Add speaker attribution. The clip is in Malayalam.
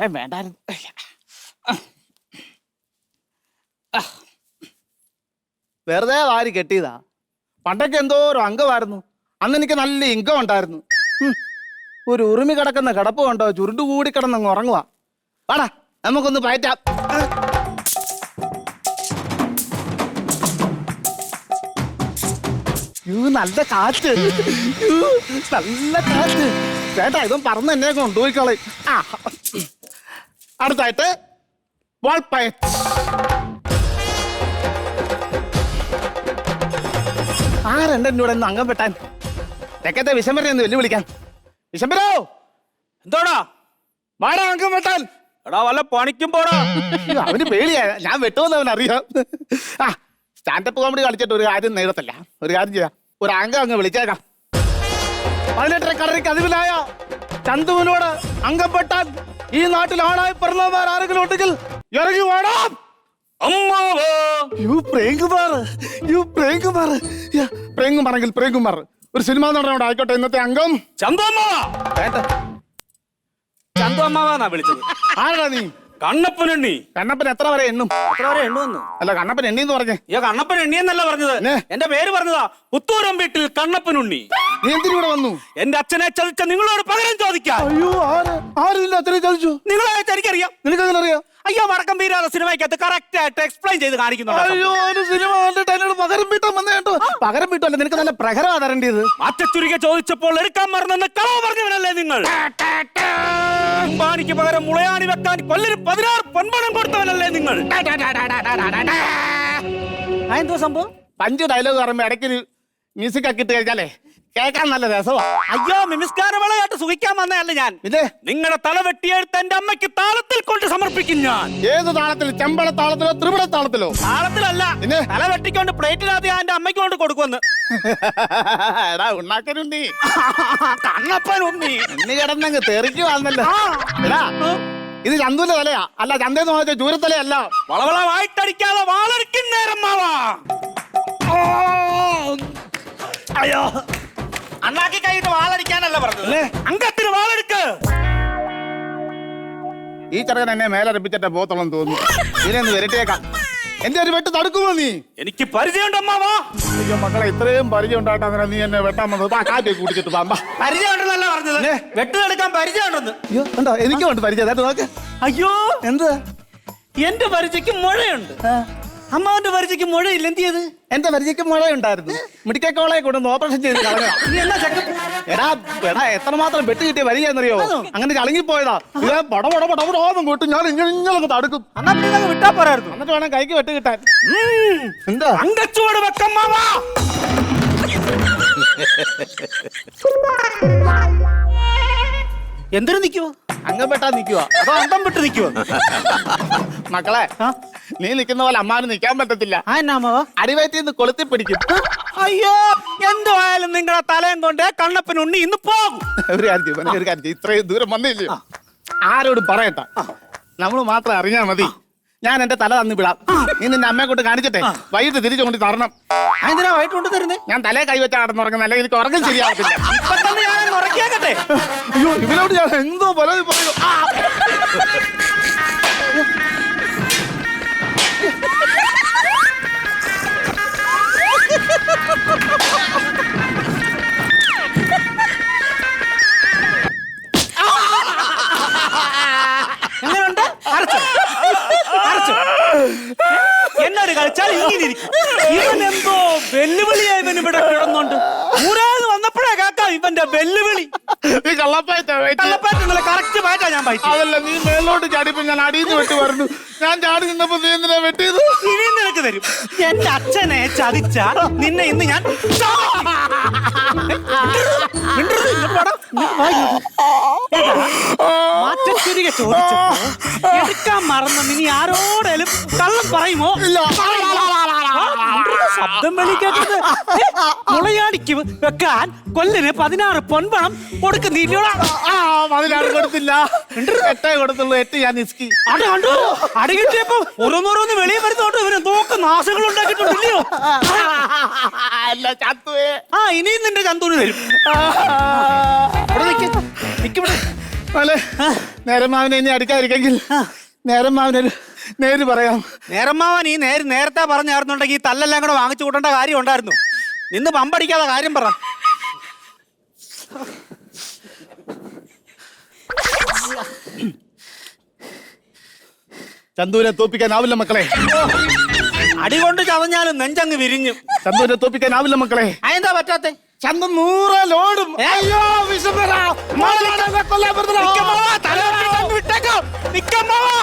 Speaker 1: ഇത്രയും വേണ്ടായിരുന്നു. വെറുതെ വാരി കെട്ടിയതാ. പണ്ടൊക്കെ എന്തോ ഒരു അംഗമായിരുന്നു. അന്ന് എനിക്ക് നല്ല ഇൻകം ഉണ്ടായിരുന്നു. ഒരു ഉറുമി കിടക്കുന്ന കിടപ്പ് കണ്ടോ, ചുരുണ്ടു കൂടി കിടന്നങ്ങ് ഉറങ്ങുക. വാടാ നമുക്കൊന്ന് പയറ്റാം. നല്ല കാറ്റ്, നല്ല കാറ്റ്. ചേട്ടാ ഇതും പറന്ന് എന്നെ കൊണ്ടുപോയിക്കളെ. അടുത്തായിട്ട് വാൾപ്പയറ്റ്. ആരുണ്ട് എന്നോട് ഇന്ന് അംഗം വെട്ടാൻ? തെക്കത്തെ വിശംബരനെ ഒന്ന് വെല്ലുവിളിക്കാൻ. വിശംബരോ,
Speaker 2: എന്തോടാ?
Speaker 1: വാടാ അംഗം വെട്ടാൻ.
Speaker 2: എടാ വല്ല പണിക്കും പോടാ.
Speaker 1: അവന് പേടിയാ, ഞാൻ വെട്ടുമെന്ന് അവൻ അറിയാം. സ്റ്റാൻഡപ്പ് കോമഡി കളിച്ചിട്ട് ഒരു കാര്യം നേടത്തില്ല. ഒരു കാര്യം ചെയ്യാം, ഒരു അംഗം അങ്ങ് വിളിച്ചേക്കാം. 18 കളറിക്ക് അതിവിലായ ചന്തുവിനോട് അംഗം വെട്ടാൻ ഈ നാട്ടിൽ ആണായി പിറന്നവർ ആരെങ്കിലും ഉണ്ടെങ്കിൽ ഇറങ്ങി വാടാം. പ്രേംകുമാറെങ്കിൽ പ്രേംകുമാർ ഒരു സിനിമ നടനോട് ആയിക്കോട്ടെ. ഇന്നത്തെ അംഗം
Speaker 2: ചന്തു അമ്മാവാ. ചന്തു അമ്മാവാന്നാ വിളിച്ചത്.
Speaker 1: ആരാ നീ?
Speaker 2: കണ്ണപ്പനെണ്ണി.
Speaker 1: കണ്ണപ്പൻ എത്ര വരെ എണ്ണും?
Speaker 2: എത്ര വരെ എണ്ണുവന്നു?
Speaker 1: അല്ല, കണ്ണപ്പൻ എണ്ണി എന്ന് പറഞ്ഞേ.
Speaker 2: കണ്ണപ്പൻ എണ്ണി എന്നല്ല പറഞ്ഞത്, എന്റെ പേര് പറഞ്ഞതാ. പുത്തൂരം വീട്ടിൽ കണ്ണപ്പനുണ്ണി.
Speaker 1: നീ എന്തിനൂടെ വന്നു?
Speaker 2: എന്റെ അച്ഛനെ ചതിച്ച നിങ്ങളോട് പകരം ചോദിക്കാം.
Speaker 1: അയ്യോ, ആരും അച്ഛനെ ചതിച്ചു?
Speaker 2: നിങ്ങളെ എനിക്കറിയാം.
Speaker 1: നിനക്കങ്ങനെ അറിയാം?
Speaker 2: അയ്യോ, വടക്കം വീരാതെ സിനിമയ്ക്കകത്ത് കറക്റ്റ് ആയിട്ട് എക്സ്പ്ലെയിൻ ചെയ്ത് കാണിക്കുന്നുണ്ട്.
Speaker 1: അയ്യോ, ഒരു സിനിമ കണ്ടിട്ട് എന്നോട് പകരം വീട്ടാൻ വന്നേ കേട്ടോ. പകരം വീട്ടല്ല, നിനക്ക് നല്ല പ്രഹരമാ തരേണ്ടത്.
Speaker 2: മാറ്റച്ചുരുക്കെ ചോദിച്ചപ്പോൾ എടുക്കാൻ മറന്നെന്ന് കളവ് പറഞ്ഞവനല്ലേ നിങ്ങൾ? അമ്പാനിക്ക് പകരം മുളയാണി വെക്കാൻ കൊല്ലന് 16 പൊൻപണം കൊടുത്തവനല്ലേ നിങ്ങൾ? എന്തോ സംഭവം?
Speaker 1: 5 ഡയലോഗ് പറയുമ്പോ ഇടയ്ക്കൊരു മ്യൂസിക് ഒക്കെ ഇട്ട് കഴിഞ്ഞാലേ കേൾക്കാൻ നല്ല രസമാ.
Speaker 2: അയ്യോ, മിമിസ്കാരവളയായിട്ട് സുഖിക്കാൻ വന്നതല്ല ഞാൻ. നിങ്ങളുടെ തല വെട്ടിയെടുത്ത് എന്റെ അമ്മയ്ക്ക് താളത്തിൽ കൊണ്ട് സമർപ്പിക്കും ഞാൻ.
Speaker 1: ഏത് താളത്തിൽ? ചെമ്പള താളത്തിലോ ത്രിപുട താളത്തിലോ?
Speaker 2: താളത്തിലല്ല, തല വെട്ടിക്കൊണ്ട് പ്ലേറ്റിനകത്ത് ഞാൻ എന്റെ അമ്മയ്ക്ക് കൊണ്ട് കൊടുക്കുമെന്ന്.
Speaker 1: എടാ ഉണ്ണാക്കനുണ്ണി,
Speaker 2: കണ്ണപ്പനുണ്ണി,
Speaker 1: ഉണ്ണി കിടന്നങ്ങ് തെറിക്കുവാന്നല്ലോ. എടാ ഇത് ചന്തുവിന്റെ തലയാ, അല്ല ചന്തേന്ന് വാങ്ങിച്ച ചൂരത്തലയല്ല.
Speaker 2: വളവളവായിട്ടടിക്കാതെ വാളടിക്കും നേരം മാവാ. അയ്യോ, അണ്ണാക്കി കഴിഞ്ഞിട്ട് വാളടിക്കാനല്ല പറഞ്ഞത്, അംഗത്തിന് വാളെടുക്ക്.
Speaker 1: ഈ ചെറുക്കൻ എന്നെ മേലറപ്പിച്ചിട്ട് പോത്തോളം തോന്നുന്നു. ഇതിനൊന്ന് വരട്ടേക്കാം. എന്റെ ഒരു വെട്ട് തടുക്കുമോ നീ?
Speaker 2: എനിക്ക് പരിചയമുണ്ടമ്മാവാ.
Speaker 1: അയ്യോ മക്കളെ, ഇത്രയും പരിചയം ഉണ്ടായിട്ട് അങ്ങനെ നീ എന്നെ വെട്ടാൻ വന്നത്? കാറ്റ് കുടിച്ചിട്ട് പാമ്പ.
Speaker 2: പരിചയമുണ്ടെന്നല്ല പറഞ്ഞത്, വെട്ട് തടുക്കാൻ പരിചയമുണ്ടെന്ന്.
Speaker 1: അയ്യോ ഉണ്ടോ? എനിക്കും ഉണ്ട് പരിചയം. നോക്ക്.
Speaker 2: അയ്യോ,
Speaker 1: എന്ത്?
Speaker 2: എന്റെ പരിചയക്ക് മുഴയുണ്ട്, അമ്മാവന്റെ പരിചയക്ക് മുഴയില്ല. എന്ത് ചെയ്ത്?
Speaker 1: എന്റെ പരിചയക്ക് മുഴയുണ്ടായിരുന്നു. മെഡിക്കൽ കൊണ്ടൊന്ന് ഓപ്പറേഷൻ ചെയ്ത് കളഞ്ഞാ. എടാ എത്രമാത്രം വെട്ട് കിട്ടിയ പരിചയെന്നറിയോ? അങ്ങനെ ചളങ്ങിപ്പോയതാ. ഇത് പടപടപടപടോന്നും കൂട്ടും. ഞാൻ ഇങ്ങനെ തടുക്കും.
Speaker 2: വിട്ടാ പോരായിരുന്നു.
Speaker 1: എന്നിട്ട് വേണം കൈക്ക് വെട്ട് കിട്ടാൻ. എന്താ
Speaker 2: അങ്കച്ചുവട് വെക്കമ്മാവാ. എന്തിനു നിൽക്കുവോ?
Speaker 1: അംഗം വെട്ടാൻ നിൽക്കുവാ,
Speaker 2: അതോ അന്തം വിട്ട് നിൽക്കുവോ?
Speaker 1: മക്കളെ, നീ നിൽക്കുന്ന പോലെ അമ്മാന് നിൽക്കാൻ പറ്റത്തില്ല. അടിവയറ്റിൽ നിന്ന് കൊളുത്തി പിടിക്കും.
Speaker 2: അയ്യോ, എന്തുവായാലും നിങ്ങളുടെ തലയും കൊണ്ട് കണ്ണപ്പനുണ്ണി ഇന്ന് പോകും.
Speaker 1: ഒരു കാര്യം, ഇത്രയും ദൂരം വന്നില്ലേ, ആരോടും പറയണ്ട. നമ്മൾ മാത്രം അറിഞ്ഞാ മതി. ഞാൻ എന്റെ തല തന്നു വിടാം. നീ നിന്റെ അമ്മയെ കൊണ്ട് കാണിച്ചിട്ടെ വൈകിട്ട് തിരിച്ചു കൊണ്ട് തരണം.
Speaker 2: അതിനാ വൈകിട്ട് കൊണ്ട് തരുന്നേ?
Speaker 1: ഞാൻ തലേ കൈവച്ചാ കിടന്നുറങ്ങുന്നത്, അല്ലെങ്കിൽ എനിക്ക് ഉറക്കം ശരിയാവത്തില്ല. അയ്യോ, ഇവരോട് ഞാൻ എന്തോ പലതും പറയൂ.
Speaker 2: എങ്ങനെയുണ്ട്? എന്നൊരു കളിച്ചാൽ ഇങ്ങനെ ഇരിക്കും. ഇവനെന്തോ വെല്ലുവിളിയായി ഇവൻ ഇവിടെ കിടന്നുണ്ട്. ഊരാന്ന് വന്നപ്പോഴേ കേൾക്കാം ഇവന്റെ വെല്ലുവിളി. കറക്റ്റ് പാറ്റാ ഞാൻ പറ്റി.
Speaker 1: അതല്ല, നീ മേലോട്ട് ചാടിപ്പോ ഞാൻ അടിയിൽ വെട്ടി വരുന്നു. ഞാൻ ചാടി നിന്നപ്പോ നീ എന്തിനാ വെട്ടിയത്?
Speaker 2: ഇനി നിനക്ക് തരും. എന്റെ അച്ഛനെ ചതിച്ച നിന്നെ ഇന്ന് ഞാൻ മാറ്റത്തിരികെ ചോദിച്ചപ്പോ എടുക്കാൻ മറന്ന ഇനി ആരോടേലും കള്ളം പറയുമോ? ശബ്ദം വലിക്കേണ്ടത് മുളയാടിക്ക് വെക്കാൻ കൊല്ലന് 16 പൊൻപണം കൊടുക്കുന്നില്ല.
Speaker 1: 16 കൊടുത്തില്ല, 8 കൊടുത്തുള്ളൂ. 8 ഞാൻ നിസ്കി.
Speaker 2: അത് കണ്ടു, അടി കിട്ടിയപ്പോ ഓരോന്നോരോന്ന് വെളിയെ വരുന്നോണ്ട് ഇവര് നോക്ക് നാശങ്ങൾ ഉണ്ടാക്കിയിട്ടുണ്ടല്ലോ. ഇനിയും നിന്റെ ചന്തൂന് തരും.
Speaker 1: അല്ലെ നേരം മാവനെ ഇനി അടിക്കാതിരിക്കെങ്കിൽ നേരം മാവനൊരു നേര് പറയാം.
Speaker 2: നേരമ്മാവൻ ഈ നേരത്തെ പറഞ്ഞായിരുന്നുണ്ടെങ്കിൽ ഈ തല്ലെല്ലാം കൂടെ വാങ്ങിച്ചു കൂട്ടേണ്ട കാര്യം ഉണ്ടായിരുന്നു. നിന്ന് പമ്പടിക്കാതെ കാര്യം പറ.
Speaker 1: ചന്തുവിനെ തോപ്പിക്കാനാവില്ല മക്കളെ.
Speaker 2: അടികൊണ്ട് ചതഞ്ഞാലും നെഞ്ചങ്ങ് വിരിഞ്ഞു.
Speaker 1: ചന്തുവിനെ തോപ്പിക്കാനാവില്ല മക്കളെ.
Speaker 2: അതെന്താ പറ്റാത്തെ?
Speaker 1: ചന്തു 100 ലോഡും. അയ്യോ വിശപ്പടാ.
Speaker 2: നിക്കമ്മാവാ, തല വിട്ടേക്കാം. നിക്കമ്മാവാ.